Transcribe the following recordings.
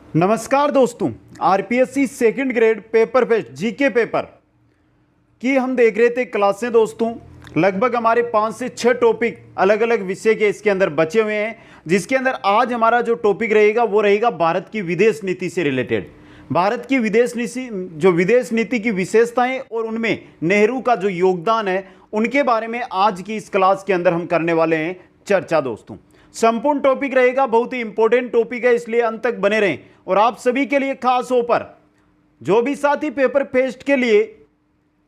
नमस्कार दोस्तों, RPSC second grade paper पे जीके पेपर की हम देख रहे थे क्लासें। दोस्तों लगभग हमारे 5 से 6 टॉपिक अलग अलग विषय के इसके अंदर बचे हुए हैं, जिसके अंदर आज हमारा जो टॉपिक रहेगा वो रहेगा भारत की विदेश नीति से रिलेटेड। भारत की विदेश नीति की विशेषताएं और उनमें नेहरू का जो योगदान है उनके बारे में आज की इस क्लास के अंदर हम करने वाले हैं चर्चा। दोस्तों संपूर्ण टॉपिक रहेगा, बहुत ही इंपॉर्टेंट टॉपिक है, इसलिए अंत तक बने रहें। और आप सभी के लिए खास ऑफर, जो भी साथी पेपर पेस्ट के लिए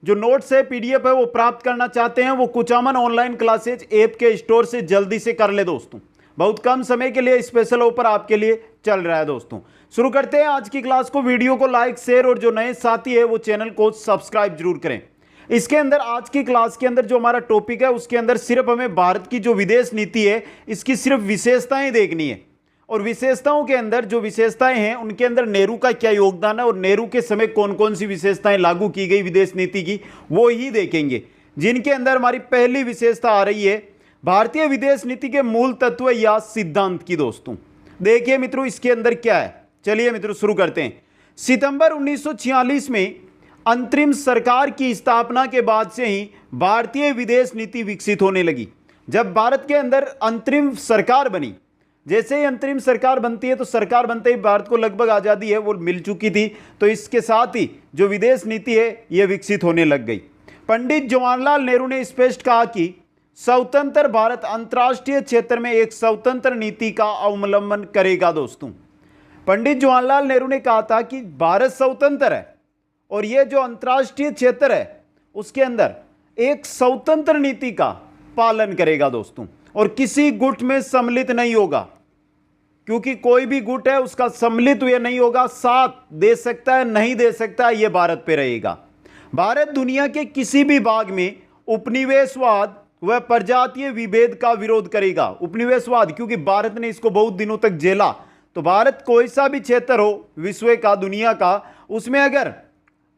जो नोट्स है पीडीएफ है वो प्राप्त करना चाहते हैं, वो कुचामन ऑनलाइन क्लासेज ऐप के स्टोर से जल्दी से कर ले। दोस्तों बहुत कम समय के लिए स्पेशल ऑफर आपके लिए चल रहा है। दोस्तों शुरू करते हैं आज की क्लास को। वीडियो को लाइक शेयर और जो नए साथी है वो चैनल को सब्सक्राइब जरूर करें। इसके अंदर आज की क्लास के अंदर जो हमारा टॉपिक है उसके अंदर सिर्फ हमें भारत की जो विदेश नीति है इसकी सिर्फ विशेषताएं देखनी है, और विशेषताओं के अंदर जो विशेषताएं हैं उनके अंदर नेहरू का क्या योगदान है और नेहरू के समय कौन कौन सी विशेषताएं लागू की गई विदेश नीति की, वो ही देखेंगे। जिनके अंदर हमारी पहली विशेषता आ रही है भारतीय विदेश नीति के मूल तत्व या सिद्धांत की। दोस्तों देखिए मित्रों इसके अंदर क्या है, चलिए मित्रों शुरू करते हैं। सितंबर 1946 में अंतरिम सरकार की स्थापना के बाद से ही भारतीय विदेश नीति विकसित होने लगी। जब भारत के अंदर अंतरिम सरकार बनी, जैसे ही अंतरिम सरकार बनती है तो सरकार बनते ही भारत को लगभग आज़ादी है वो मिल चुकी थी, तो इसके साथ ही जो विदेश नीति है यह विकसित होने लग गई। पंडित जवाहरलाल नेहरू ने स्पष्ट कहा कि स्वतंत्र भारत अंतर्राष्ट्रीय क्षेत्र में एक स्वतंत्र नीति का अवलंबन करेगा। दोस्तों पंडित जवाहरलाल नेहरू ने कहा था कि भारत स्वतंत्र है और यह जो अंतर्राष्ट्रीय क्षेत्र है उसके अंदर एक स्वतंत्र नीति का पालन करेगा। दोस्तों और किसी गुट में सम्मिलित नहीं होगा, क्योंकि कोई भी गुट है उसका सम्मिलित हुए नहीं होगा, साथ दे सकता है नहीं दे सकता है, यह भारत पे रहेगा। भारत दुनिया के किसी भी भाग में उपनिवेशवाद व प्रजातीय विभेद का विरोध करेगा। उपनिवेशवाद, क्योंकि भारत ने इसको बहुत दिनों तक झेला, तो भारत कोई सा भी क्षेत्र हो विश्व का दुनिया का, उसमें अगर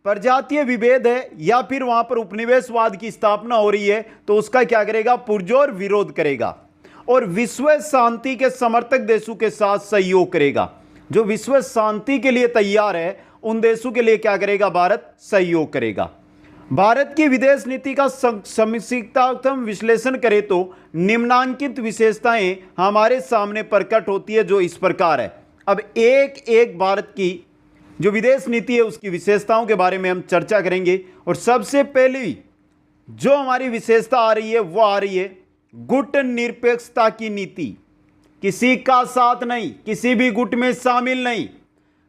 प्रजातीय विभेद है या फिर वहां पर उपनिवेशवाद की स्थापना हो रही है तो उसका क्या करेगा, पुरजोर विरोध करेगा और विश्व शांति के समर्थक देशों के साथ सहयोग करेगा। जो विश्व शांति के लिए तैयार है उन देशों के लिए क्या करेगा, भारत सहयोग करेगा। भारत की विदेश नीति का समीक्षात्मक विश्लेषण करें तो निम्नांकित विशेषताएं हमारे सामने प्रकट होती है, जो इस प्रकार है। अब एक एक भारत की जो विदेश नीति है उसकी विशेषताओं के बारे में हम चर्चा करेंगे। और सबसे पहली जो हमारी विशेषता आ रही है वो आ रही है गुट निरपेक्षता की नीति। किसी का साथ नहीं, किसी भी गुट में शामिल नहीं,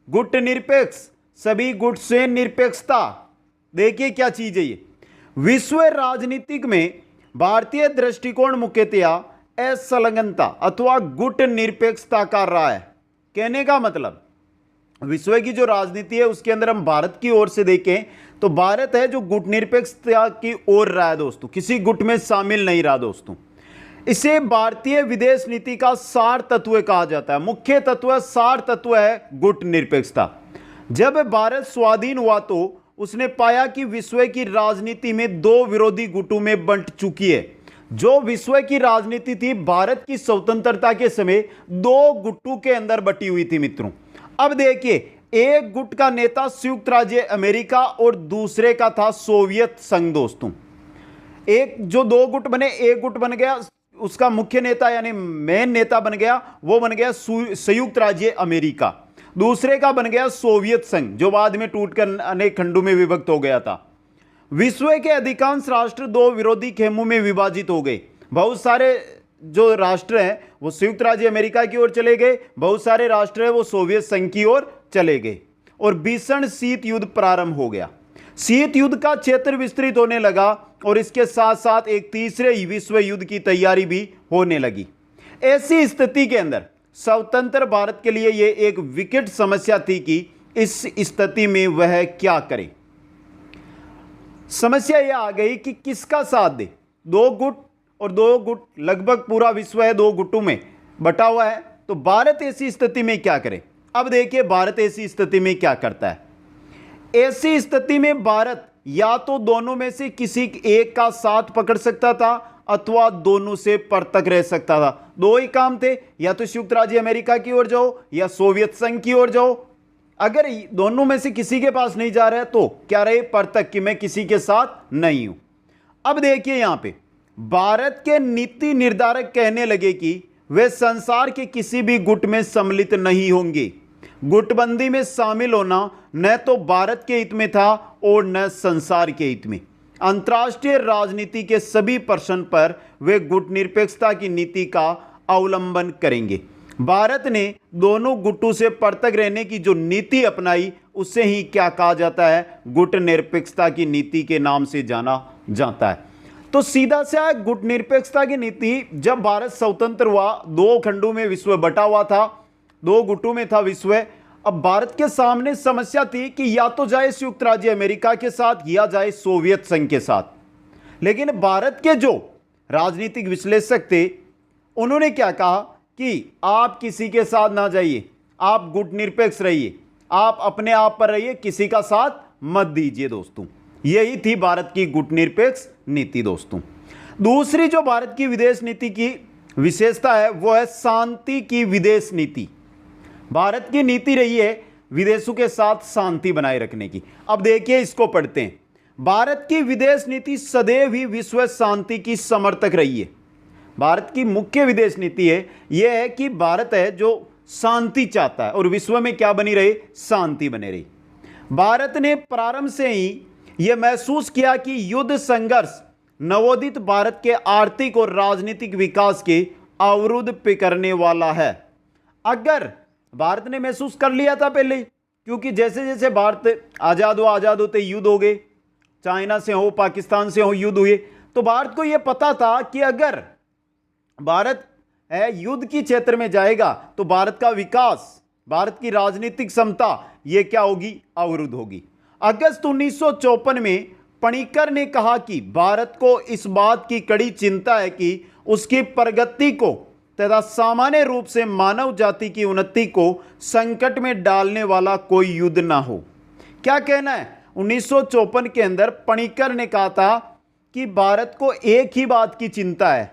गुट निरपेक्ष, सभी गुट से निरपेक्षता। देखिए क्या चीज है ये। विश्व राजनीतिक में भारतीय दृष्टिकोण मुख्यतया असंलग्नता अथवा गुट निरपेक्षता का रहा है। कहने का मतलब विश्व की जो राजनीति है उसके अंदर हम भारत की ओर से देखें तो भारत है जो गुट निरपेक्षता की ओर रहा है। दोस्तों किसी गुट में शामिल नहीं रहा। दोस्तों इसे भारतीय विदेश नीति का सार तत्व कहा जाता है। मुख्य तत्व, सार तत्व है गुट निरपेक्षता। जब भारत स्वाधीन हुआ तो उसने पाया कि विश्व की राजनीति में दो विरोधी गुटों में बंट चुकी है। जो विश्व की राजनीति थी भारत की स्वतंत्रता के समय दो गुटों के अंदर बटी हुई थी मित्रों। अब देखिए, एक गुट का नेता संयुक्त राज्य अमेरिका और दूसरे का था सोवियत संघ। दोस्तों एक जो दो गुट बने, एक गुट बन गया उसका मुख्य नेता यानी मेन नेता बन गया, वो बन गया संयुक्त राज्य अमेरिका। दूसरे का बन गया सोवियत संघ, जो बाद में टूटकर अनेक खंडों में विभक्त हो गया था। विश्व के अधिकांश राष्ट्र दो विरोधी खेमों में विभाजित हो गए। बहुत सारे जो राष्ट्र हैं वो संयुक्त राज्य अमेरिका की ओर चले गए, बहुत सारे राष्ट्र हैं वो सोवियत संघ की ओर चले गए और भीषण शीत युद्ध प्रारंभ हो गया। शीत युद्ध का क्षेत्र विस्तृत होने लगा और इसके साथ साथ एक तीसरे विश्व युद्ध की तैयारी भी होने लगी। ऐसी स्थिति के अंदर स्वतंत्र भारत के लिए यह एक विकट समस्या थी कि इस स्थिति में वह क्या करे। समस्या यह आ गई कि किसका साथ दे। दो गुट और दो गुट, लगभग पूरा विश्व है दो गुटों में बटा हुआ है, तो भारत ऐसी स्थिति में क्या करे। अब देखिए भारत ऐसी स्थिति में क्या करता है। ऐसी स्थिति में भारत या तो दोनों में से किसी एक का साथ पकड़ सकता था अथवा दोनों से पृथक रह सकता था। दो ही काम थे, या तो संयुक्त राज्य अमेरिका की ओर जाओ या सोवियत संघ की ओर जाओ। अगर दोनों में से किसी के पास नहीं जा रहा है तो क्या रहे, पृथक, कि मैं किसी के साथ नहीं हूं। अब देखिए यहां पे भारत के नीति निर्धारक कहने लगे कि वे संसार के किसी भी गुट में सम्मिलित नहीं होंगे। गुटबंदी में शामिल होना न तो भारत के हित में था और न संसार के हित में। अंतर्राष्ट्रीय राजनीति के सभी प्रश्न पर वे गुटनिरपेक्षता की नीति का अवलंबन करेंगे। भारत ने दोनों गुटों से पृथक रहने की जो नीति अपनाई उसे ही क्या कहा जाता है, गुटनिरपेक्षता की नीति के नाम से जाना जाता है। तो सीधा से गुटनिरपेक्षता की नीति, जब भारत स्वतंत्र हुआ, दो खंडों में विश्व बटा हुआ था, दो गुटों में था विश्व। अब भारत के सामने समस्या थी कि या तो जाए संयुक्त राज्य अमेरिका के साथ या जाए सोवियत संघ के साथ। लेकिन भारत के जो राजनीतिक विश्लेषक थे उन्होंने क्या कहा कि आप किसी के साथ ना जाइए, आप गुटनिरपेक्ष रहिए, आप अपने आप पर रहिए, किसी का साथ मत दीजिए दोस्तों। यही थी भारत की गुटनिरपेक्ष नीति दोस्तों। दूसरी जो भारत की विदेश नीति की विशेषता है वो है शांति की विदेश नीति। भारत की नीति रही है विदेशों के साथ शांति बनाए रखने की। अब देखिए इसको पढ़ते हैं। भारत की विदेश नीति सदैव ही विश्व शांति की समर्थक रही है। भारत की मुख्य विदेश नीति है यह है कि भारत है जो शांति चाहता है और विश्व में क्या बनी रहे, शांति बने रही। भारत ने प्रारंभ से ही यह महसूस किया कि युद्ध संघर्ष नवोदित भारत के आर्थिक और राजनीतिक विकास के अवरुद्ध पे करने वाला है। अगर भारत ने महसूस कर लिया था पहले, क्योंकि जैसे जैसे भारत आजाद होते युद्ध हो गए, चाइना से हो, पाकिस्तान से हो, युद्ध हुए, तो भारत को यह पता था कि अगर भारत युद्ध की क्षेत्र में जाएगा तो भारत का विकास, भारत की राजनीतिक क्षमता यह क्या होगी, अवरुद्ध होगी। अगस्त 1954 में पणिकर ने कहा कि भारत को इस बात की कड़ी चिंता है कि उसकी प्रगति को तथा सामान्य रूप से मानव जाति की उन्नति को संकट में डालने वाला कोई युद्ध ना हो। क्या कहना है, 1954 के अंदर पणिकर ने कहा था कि भारत को एक ही बात की चिंता है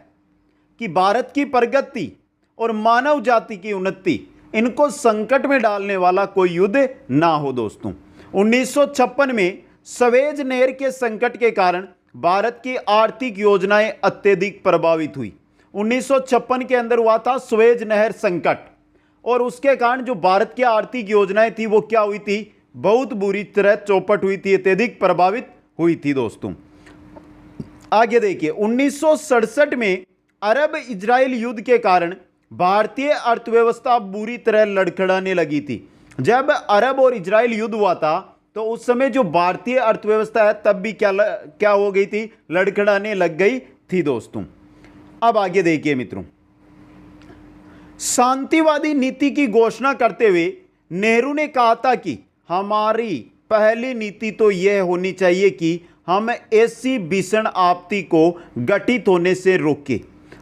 कि भारत की प्रगति और मानव जाति की उन्नति, इनको संकट में डालने वाला कोई युद्ध ना हो दोस्तों। 1956 में सवेज नहर के संकट के कारण भारत की आर्थिक योजनाएं अत्यधिक प्रभावित हुई। 1956 के अंदर हुआ था सवेज नहर संकट, और उसके कारण जो भारत की आर्थिक योजनाएं थी वो क्या हुई थी, बहुत बुरी तरह चौपट हुई थी, अत्यधिक प्रभावित हुई थी दोस्तों। आगे देखिए, 1967 में अरब इजराइल युद्ध के कारण भारतीय अर्थव्यवस्था बुरी तरह लड़खड़ाने लगी थी। जब अरब और इजराइल युद्ध हुआ था तो उस समय जो भारतीय अर्थव्यवस्था है तब भी क्या हो गई थी, लड़खड़ाने लग गई थी दोस्तों। अब आगे देखिए मित्रों, शांतिवादी नीति की घोषणा करते हुए नेहरू ने कहा था कि हमारी पहली नीति तो यह होनी चाहिए कि हम ऐसी भीषण आपत्ति को घटित होने से रोकें,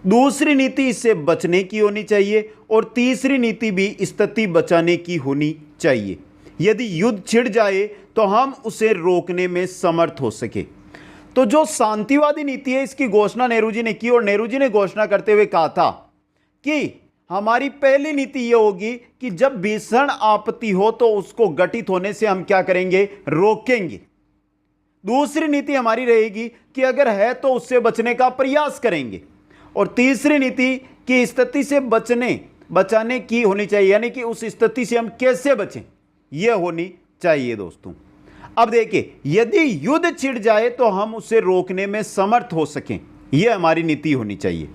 दूसरी नीति इससे बचने की होनी चाहिए और तीसरी नीति भी स्थिति बचाने की होनी चाहिए। यदि युद्ध छिड़ जाए तो हम उसे रोकने में समर्थ हो सके। तो जो शांतिवादी नीति है इसकी घोषणा नेहरू जी ने की, और नेहरू जी ने घोषणा करते हुए कहा था कि हमारी पहली नीति यह होगी कि जब भीषण आपत्ति हो तो उसको घटित होने से हम क्या करेंगे, रोकेंगे। दूसरी नीति हमारी रहेगी कि अगर है तो उससे बचने का प्रयास करेंगे, और तीसरी नीति की स्थिति से बचाने की होनी चाहिए, यानी कि उस स्थिति से हम कैसे बचें यह होनी चाहिए दोस्तों। अब देखिए, यदि युद्ध छिड़ जाए तो हम उसे रोकने में समर्थ हो सकें, यह हमारी नीति होनी चाहिए।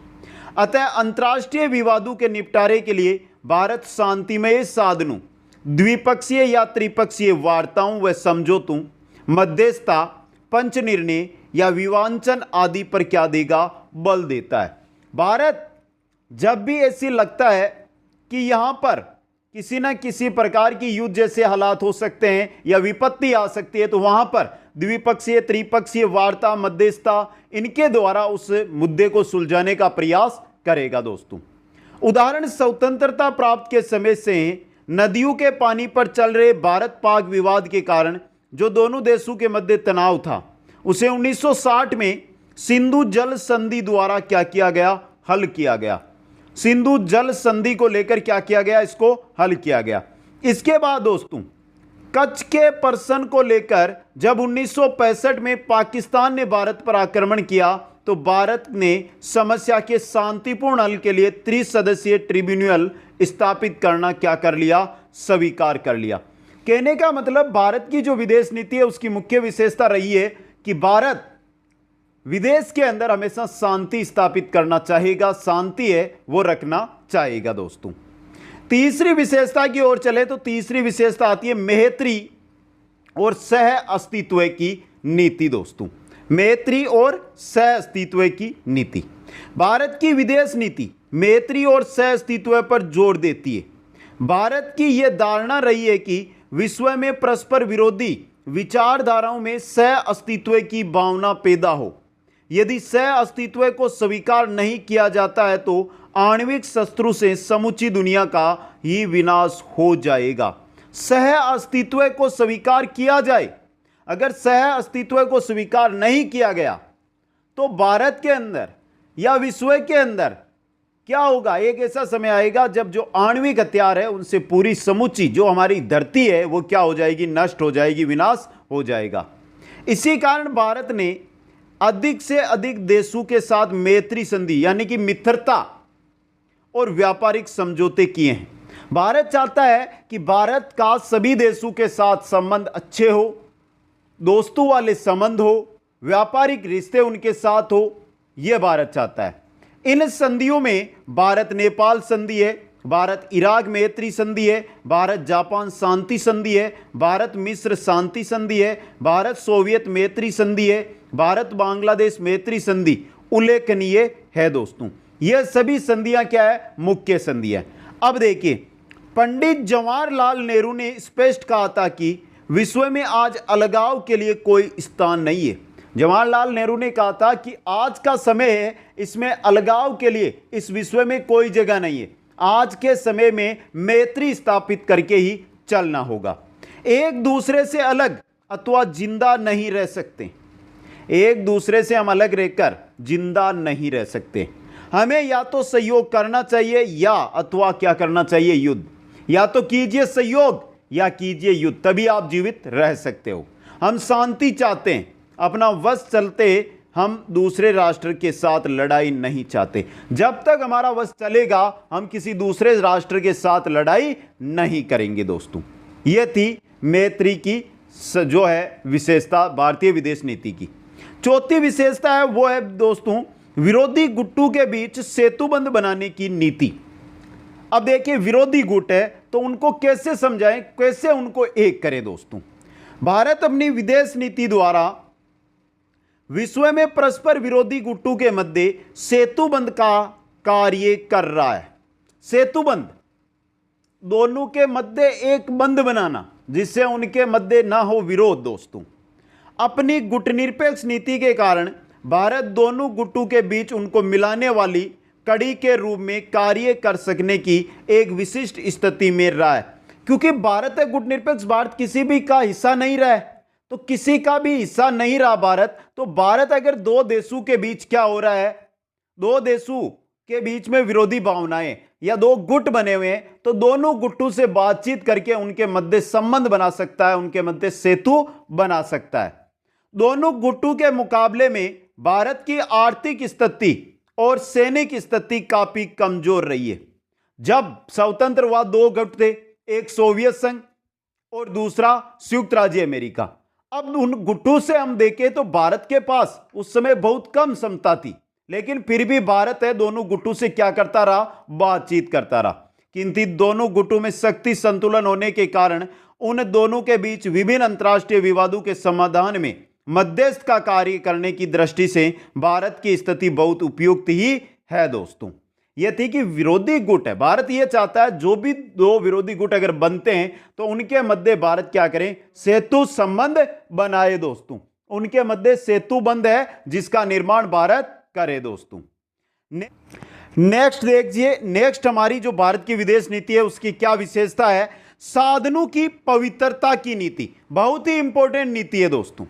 अतः अंतर्राष्ट्रीय विवादों के निपटारे के लिए भारत शांतिमय साधनों, द्विपक्षीय या त्रिपक्षीय वार्ताओं व समझौतों, मध्यस्थता, पंच निर्णय या विवांचन आदि पर क्या देगा, बल देता है। भारत जब भी ऐसी लगता है कि यहां पर किसी न किसी प्रकार की युद्ध जैसे हालात हो सकते हैं या विपत्ति आ सकती है, तो वहां पर द्विपक्षीय, त्रिपक्षीय वार्ता, मध्यस्थता, इनके द्वारा उस मुद्दे को सुलझाने का प्रयास करेगा दोस्तों। उदाहरण, स्वतंत्रता प्राप्त के समय से नदियों के पानी पर चल रहे भारत पाक विवाद के कारण जो दोनों देशों के मध्य तनाव था, उसे 1960 में सिंधु जल संधि द्वारा क्या किया गया, हल किया गया। सिंधु जल संधि को लेकर क्या किया गया, इसको हल किया गया। इसके बाद दोस्तों कच्छ के प्रश्न को लेकर जब 1965 में पाकिस्तान ने भारत पर आक्रमण किया तो भारत ने समस्या के शांतिपूर्ण हल के लिए त्रिसदस्यीय ट्रिब्यूनल स्थापित करना क्या कर लिया, स्वीकार कर लिया। कहने का मतलब भारत की जो विदेश नीति है उसकी मुख्य विशेषता रही है कि भारत विदेश के अंदर हमेशा शांति स्थापित करना चाहेगा, शांति है वो रखना चाहेगा। दोस्तों तीसरी विशेषता की ओर चले तो तीसरी विशेषता आती है मैत्री और सह अस्तित्व की नीति। दोस्तों मैत्री और सह अस्तित्व की नीति, भारत की विदेश नीति मैत्री और सह अस्तित्व पर जोर देती है। भारत की यह धारणा रही है कि विश्व में परस्पर विरोधी विचारधाराओं में सह अस्तित्व की भावना पैदा हो। यदि सह अस्तित्व को स्वीकार नहीं किया जाता है तो आणविक शस्त्रों से समूची दुनिया का ही विनाश हो जाएगा। सह अस्तित्व को स्वीकार किया जाए, अगर सह अस्तित्व को स्वीकार नहीं किया गया तो भारत के अंदर या विश्व के अंदर क्या होगा, एक ऐसा समय आएगा जब जो आणविक हथियार है उनसे पूरी समूची जो हमारी धरती है वो क्या हो जाएगी, नष्ट हो जाएगी, विनाश हो जाएगा। इसी कारण भारत ने अधिक से अधिक देशों के साथ मैत्री संधि यानी कि मित्रता और व्यापारिक समझौते किए हैं। भारत चाहता है कि भारत का सभी देशों के साथ संबंध अच्छे हो, दोस्तों वाले संबंध हो, व्यापारिक रिश्ते उनके साथ हो, यह भारत चाहता है। इन संधियों में भारत नेपाल संधि है, भारत इराक मैत्री संधि है, भारत जापान शांति संधि है, भारत मिस्र शांति संधि है, भारत सोवियत मैत्री संधि है, भारत बांग्लादेश मैत्री संधि उल्लेखनीय है। दोस्तों यह सभी संधियां क्या है, मुख्य संधि है। अब देखिए पंडित जवाहरलाल नेहरू ने स्पष्ट कहा था कि विश्व में आज अलगाव के लिए कोई स्थान नहीं है। जवाहरलाल नेहरू ने कहा था कि आज का समय है, इसमें अलगाव के लिए इस विश्व में कोई जगह नहीं है। आज के समय में मैत्री स्थापित करके ही चलना होगा। एक दूसरे से अलग अथवा जिंदा नहीं रह सकते, एक दूसरे से हम अलग रहकर जिंदा नहीं रह सकते। हमें या तो सहयोग करना चाहिए या अथवा क्या करना चाहिए, युद्ध। या तो कीजिए सहयोग या कीजिए युद्ध, तभी आप जीवित रह सकते हो। हम शांति चाहते हैं, अपना वश चलते, हम दूसरे राष्ट्र के साथ लड़ाई नहीं चाहते। जब तक हमारा वश चलेगा हम किसी दूसरे राष्ट्र के साथ लड़ाई नहीं करेंगे। दोस्तों यह थी मैत्री की जो है विशेषता भारतीय विदेश नीति की। चौथी विशेषता है वो है दोस्तों विरोधी गुटों के बीच सेतुबंध बनाने की नीति। अब देखिए विरोधी गुट है तो उनको कैसे समझाएं, कैसे उनको एक करें। दोस्तों भारत अपनी विदेश नीति द्वारा विश्व में परस्पर विरोधी गुटों के मध्य सेतुबंध का कार्य कर रहा है। सेतुबंध दोनों के मध्य एक बंध बनाना जिससे उनके मध्य ना हो विरोध। दोस्तों अपनी गुटनिरपेक्ष नीति के कारण भारत दोनों गुटों के बीच उनको मिलाने वाली कड़ी के रूप में कार्य कर सकने की एक विशिष्ट स्थिति में रहा है। क्योंकि भारत है गुटनिरपेक्ष, भारत किसी भी का हिस्सा नहीं रहा है, तो किसी का भी हिस्सा नहीं रहा भारत। तो भारत अगर दो देशों के बीच क्या हो रहा है, दो देशों के बीच में विरोधी भावनाएं या दो गुट बने हुए हैं, तो दोनों गुटों से बातचीत करके उनके मध्य संबंध बना सकता है, उनके मध्य सेतु बना सकता है। दोनों गुटों के मुकाबले में भारत की आर्थिक स्थिति और सैनिक स्थिति काफी कमजोर रही है। जब स्वतंत्र हुआ दो गुट थे, एक सोवियत संघ और दूसरा संयुक्त राज्य अमेरिका। अब उन गुटों से हम देखें तो भारत के पास उस समय बहुत कम क्षमता थी, लेकिन फिर भी भारत है दोनों गुटों से क्या करता रहा, बातचीत करता रहा। किंतु दोनों गुटों में शक्ति संतुलन होने के कारण उन दोनों के बीच विभिन्न अंतर्राष्ट्रीय विवादों के समाधान में मध्यस्थ का कार्य करने की दृष्टि से भारत की स्थिति बहुत उपयुक्त ही है। दोस्तों यह थी कि विरोधी गुट है, भारत यह चाहता है जो भी दो विरोधी गुट अगर बनते हैं तो उनके मध्य भारत क्या करें, सेतु संबंध बनाए। दोस्तों उनके मध्य सेतु बंध है जिसका निर्माण भारत करे। दोस्तों नेक्स्ट देखिए, नेक्स्ट हमारी जो भारत की विदेश नीति है उसकी क्या विशेषता है, साधनों की पवित्रता की नीति। बहुत ही इंपॉर्टेंट नीति है। दोस्तों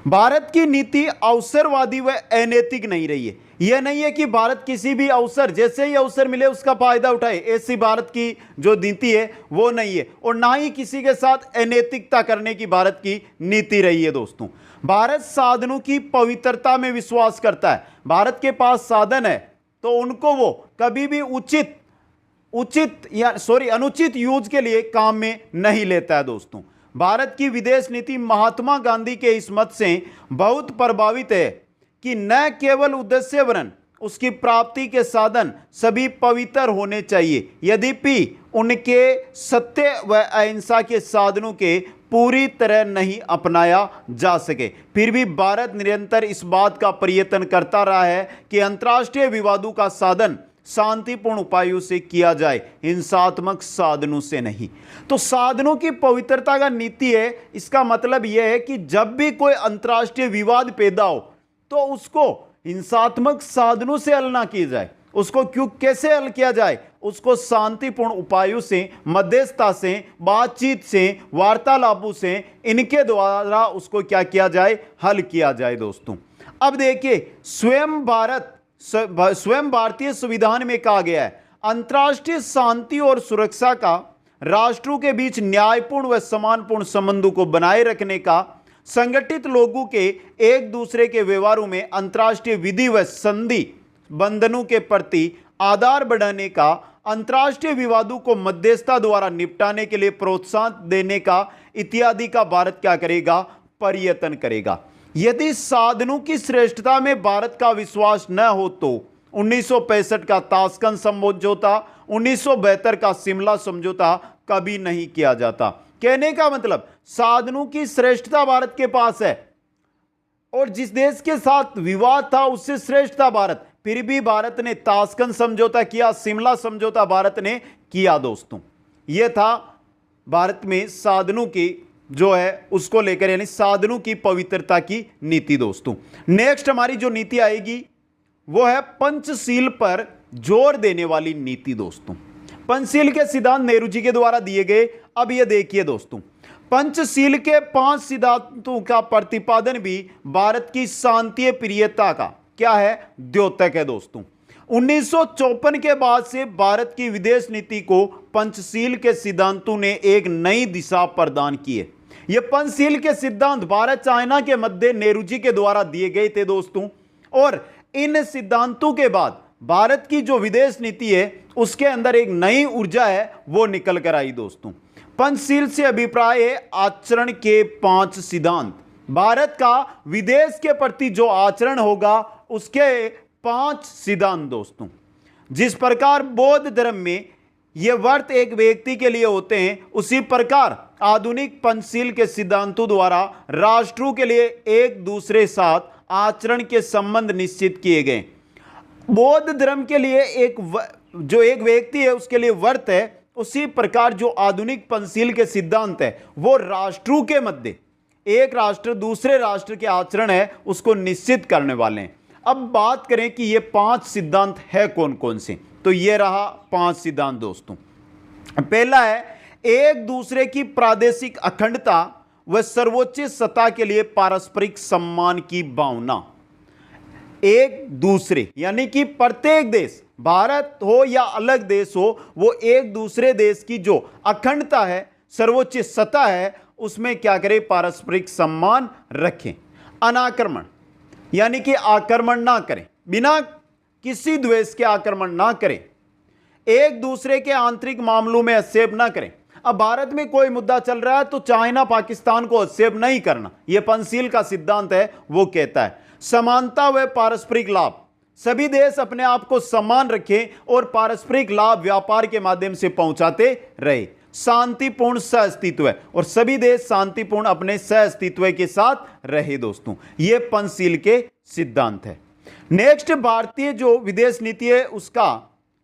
भारत की नीति अवसरवादी व अनैतिक नहीं रही है। यह नहीं है कि भारत किसी भी अवसर, जैसे ही अवसर मिले उसका फायदा उठाए, ऐसी भारत की जो नीति है वो नहीं है। और ना ही किसी के साथ अनैतिकता करने की भारत की नीति रही है दोस्तों। भारत साधनों की पवित्रता में विश्वास करता है। भारत के पास साधन है तो उनको वो कभी भी अनुचित यूज के लिए काम में नहीं लेता है दोस्तों। भारत की विदेश नीति महात्मा गांधी के इस मत से बहुत प्रभावित है कि न केवल उद्देश्य वरन उसकी प्राप्ति के साधन सभी पवित्र होने चाहिए। यद्यपि उनके सत्य व अहिंसा के साधनों के पूरी तरह नहीं अपनाया जा सके, फिर भी भारत निरंतर इस बात का प्रयत्न करता रहा है कि अंतर्राष्ट्रीय विवादों का साधन शांतिपूर्ण उपायों से किया जाए, हिंसात्मक साधनों से नहीं। तो साधनों की पवित्रता का नीति है। इसका मतलब यह है कि जब भी कोई अंतर्राष्ट्रीय विवाद पैदा हो तो उसको हिंसात्मक साधनों से हल ना किया जाए। उसको कैसे हल किया जाए? उसको शांतिपूर्ण उपायों से, मध्यस्थता से, बातचीत से, वार्तालापों से, इनके द्वारा उसको क्या किया जाए? हल किया जाए दोस्तों। अब देखिए, स्वयं भारतीय संविधान में कहा गया है, अंतर्राष्ट्रीय शांति और सुरक्षा का राष्ट्रों के बीच न्यायपूर्ण व सम्मानपूर्ण संबंधों को बनाए रखने का, संगठित लोगों के एक दूसरे के व्यवहारों में अंतर्राष्ट्रीय विधि व संधि बंधनों के प्रति आधार बढ़ाने का, अंतर्राष्ट्रीय विवादों को मध्यस्थता द्वारा निपटाने के लिए प्रोत्साहन देने का इत्यादि का भारत क्या करेगा? प्रयत्न करेगा। यदि साधनों की श्रेष्ठता में भारत का विश्वास न हो तो 1965 का ताशकंद समझौता, 1972 का शिमला समझौता कभी नहीं किया जाता। कहने का मतलब, साधनों की श्रेष्ठता भारत के पास है और जिस देश के साथ विवाद था उससे श्रेष्ठ था भारत, फिर भी भारत ने ताशकंद समझौता किया, शिमला समझौता भारत ने किया दोस्तों। यह था भारत में साधनों की जो है उसको लेकर, यानी साधनों की पवित्रता की नीति दोस्तों। नेक्स्ट हमारी जो नीति आएगी वो है पंचशील पर जोर देने वाली नीति दोस्तों। पंचशील के सिद्धांत नेहरू जी के द्वारा दिए गए। अब ये देखिए दोस्तों, पंचशील के 5 सिद्धांतों का प्रतिपादन भी भारत की शांति प्रियता का क्या है? द्योतक है दोस्तों। 1954 के बाद से भारत की विदेश नीति को पंचशील के सिद्धांतों ने एक नई दिशा प्रदान की है। ये पंचशील के सिद्धांत भारत चाइना के मध्य नेहरू जी के द्वारा दिए गए थे दोस्तों, और इन सिद्धांतों के बाद भारत की जो विदेश नीति है उसके अंदर एक नई ऊर्जा है वो निकल कर आई दोस्तों। पंचशील से अभिप्राय है आचरण के 5 सिद्धांत। भारत का विदेश के प्रति जो आचरण होगा उसके 5 सिद्धांत दोस्तों। जिस प्रकार बौद्ध धर्म में ये व्रत एक व्यक्ति के लिए होते हैं, उसी प्रकार आधुनिक पंचशील के सिद्धांतों द्वारा राष्ट्रों के लिए एक दूसरे साथ आचरण के संबंध निश्चित किए गए। बौद्ध धर्म के लिए जो एक व्यक्ति है उसके लिए व्रत है, उसी प्रकार जो आधुनिक पंचशील के सिद्धांत है वो राष्ट्रों के मध्य, एक राष्ट्र दूसरे राष्ट्र के आचरण है उसको निश्चित करने वाले हैं। अब बात करें कि ये 5 सिद्धांत है कौन कौन से, तो ये रहा 5 सिद्धांत दोस्तों। पहला है एक दूसरे की प्रादेशिक अखंडता व सर्वोच्च सत्ता के लिए पारस्परिक सम्मान की भावना। एक दूसरे यानी कि प्रत्येक देश, भारत हो या अलग देश हो, वो एक दूसरे देश की जो अखंडता है, सर्वोच्च सत्ता है, उसमें क्या करें? पारस्परिक सम्मान रखें। अनाक्रमण यानी कि आक्रमण ना करें, बिना किसी द्वेष के आक्रमण ना करें। एक दूसरे के आंतरिक मामलों में हस्तक्षेप ना करें। अब भारत में कोई मुद्दा चल रहा है तो चाइना पाकिस्तान को हस्तक्षेप नहीं करना, यह पंचशील का सिद्धांत है वो कहता है। समानता व पारस्परिक लाभ, सभी देश अपने आप को समान रखें और पारस्परिक लाभ व्यापार के माध्यम से पहुंचाते रहे। शांतिपूर्ण सहअस्तित्व है और सभी देश शांतिपूर्ण अपने सहअस्तित्व के साथ रहे दोस्तों। ये पंचशील के सिद्धांत है। नेक्स्ट भारतीय जो विदेश नीति है उसका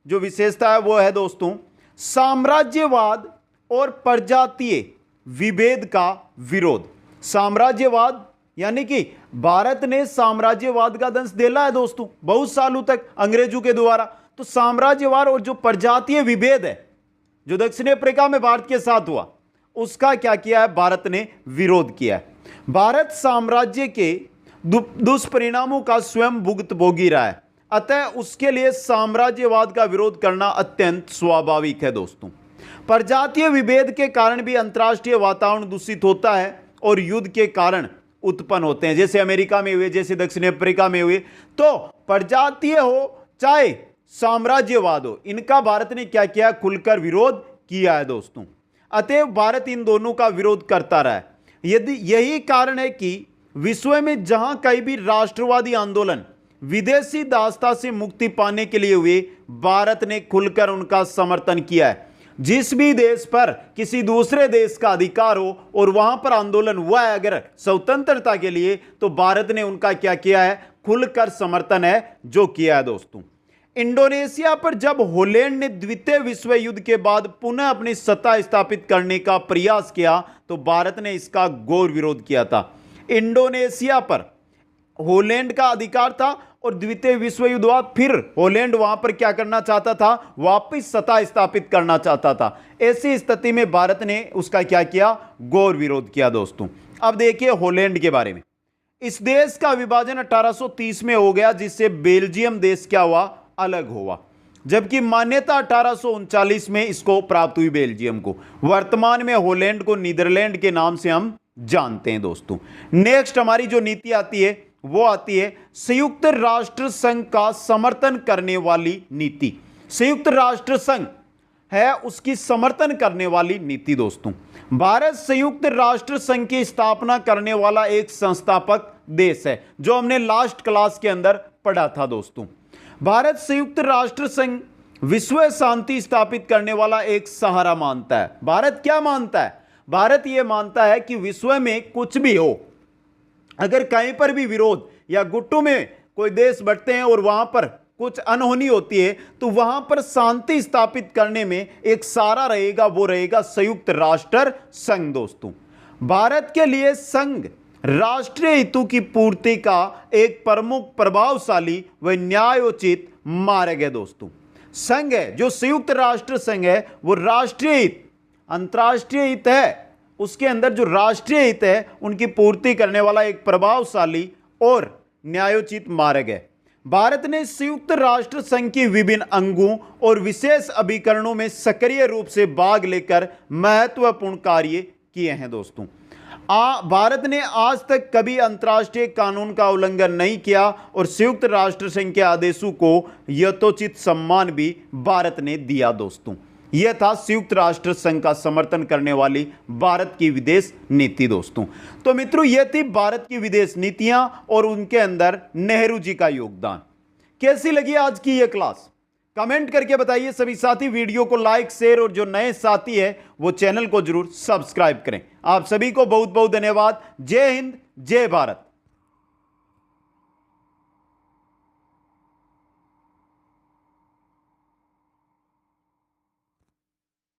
जो विशेषता है वो है दोस्तों साम्राज्यवाद और प्रजातीय विभेद का विरोध। साम्राज्यवाद यानी कि भारत ने साम्राज्यवाद का दंश झेला है दोस्तों बहुत सालों तक अंग्रेजों के द्वारा। तो साम्राज्यवाद और जो प्रजातीय विभेद है जो दक्षिण अफ्रीका में भारत के साथ हुआ उसका क्या किया है? भारत ने विरोध किया है। भारत साम्राज्य के दुष्परिणामों का स्वयं भुगतभोगी रहा है, अतः उसके लिए साम्राज्यवाद का विरोध करना अत्यंत स्वाभाविक है दोस्तों। प्रजातीय विभेद के कारण भी अंतर्राष्ट्रीय वातावरण दूषित होता है और युद्ध के कारण उत्पन्न होते हैं, जैसे अमेरिका में हुए, जैसे दक्षिण अफ्रीका में हुए। तो प्रजातीय हो चाहे साम्राज्यवाद हो, इनका भारत ने क्या किया? खुलकर विरोध किया है दोस्तों। अतएव भारत इन दोनों का विरोध करता रहा है। यदि यही कारण है कि विश्व में जहां कहीं भी राष्ट्रवादी आंदोलन विदेशी दासता से मुक्ति पाने के लिए हुए, भारत ने खुलकर उनका समर्थन किया है। जिस भी देश पर किसी दूसरे देश का अधिकार हो और वहां पर आंदोलन हुआ है अगर स्वतंत्रता के लिए, तो भारत ने उनका क्या किया है? खुलकर समर्थन है जो किया है दोस्तों। इंडोनेशिया पर जब हॉलैंड ने द्वितीय विश्व युद्ध के बाद पुनः अपनी सत्ता स्थापित करने का प्रयास किया, तो भारत ने इसका घोर विरोध किया था। इंडोनेशिया पर हॉलैंड का अधिकार था और द्वितीय विश्व युद्ध बाद फिर हॉलैंड वहां पर क्या करना चाहता था? वापस सत्ता स्थापित करना चाहता था। ऐसी स्थिति में भारत ने उसका क्या किया? घोर विरोध किया दोस्तों। अब देखिए हॉलैंड के बारे में। इस देश का विभाजन 1830 में हो गया, जिससे बेल्जियम देश क्या हुआ? अलग हुआ, जबकि मान्यता 1839 में इसको प्राप्त हुई बेल्जियम को। वर्तमान में हॉलैंड को नीदरलैंड के नाम से हम जानते हैं दोस्तों। नेक्स्ट हमारी जो नीति आती है वो आती है संयुक्त राष्ट्र संघ का समर्थन करने वाली नीति। संयुक्त राष्ट्र संघ है उसकी समर्थन करने वाली नीति दोस्तों। भारत संयुक्त राष्ट्र संघ की स्थापना करने वाला एक संस्थापक देश है, जो हमने लास्ट क्लास के अंदर पढ़ा था दोस्तों। भारत संयुक्त राष्ट्र संघ विश्व शांति स्थापित करने वाला एक सहारा मानता है। भारत क्या मानता है? भारत यह मानता है कि विश्व में कुछ भी हो, अगर कहीं पर भी विरोध या गुट्टों में कोई देश बढ़ते हैं और वहां पर कुछ अनहोनी होती है, तो वहां पर शांति स्थापित करने में एक सहारा रहेगा, वो रहेगा संयुक्त राष्ट्र संघ दोस्तों। भारत के लिए संघ राष्ट्रीय हितों की पूर्ति का एक प्रमुख, प्रभावशाली व न्यायोचित मार्ग है दोस्तों। संघ है जो संयुक्त राष्ट्र संघ है, वो राष्ट्रीय हित, अंतर्राष्ट्रीय हित है, उसके अंदर जो राष्ट्रीय हित है उनकी पूर्ति करने वाला एक प्रभावशाली और न्यायोचित मार्ग है। भारत ने संयुक्त राष्ट्र संघ के विभिन्न अंगों और विशेष अभिकरणों में सक्रिय रूप से भाग लेकर महत्वपूर्ण कार्य किए हैं दोस्तों। भारत ने आज तक कभी अंतर्राष्ट्रीय कानून का उल्लंघन नहीं किया और संयुक्त राष्ट्र संघ के आदेशों को यथोचित सम्मान भी भारत ने दिया दोस्तों। यह था संयुक्त राष्ट्र संघ का समर्थन करने वाली भारत की विदेश नीति दोस्तों। तो मित्रों, यह थी भारत की विदेश नीतियां और उनके अंदर नेहरू जी का योगदान। कैसी लगी आज की यह क्लास? कमेंट करके बताइए सभी साथी। वीडियो को लाइक, शेयर और जो नए साथी है वो चैनल को जरूर सब्सक्राइब करें। आप सभी को बहुत बहुत धन्यवाद। जय हिंद, जय भारत।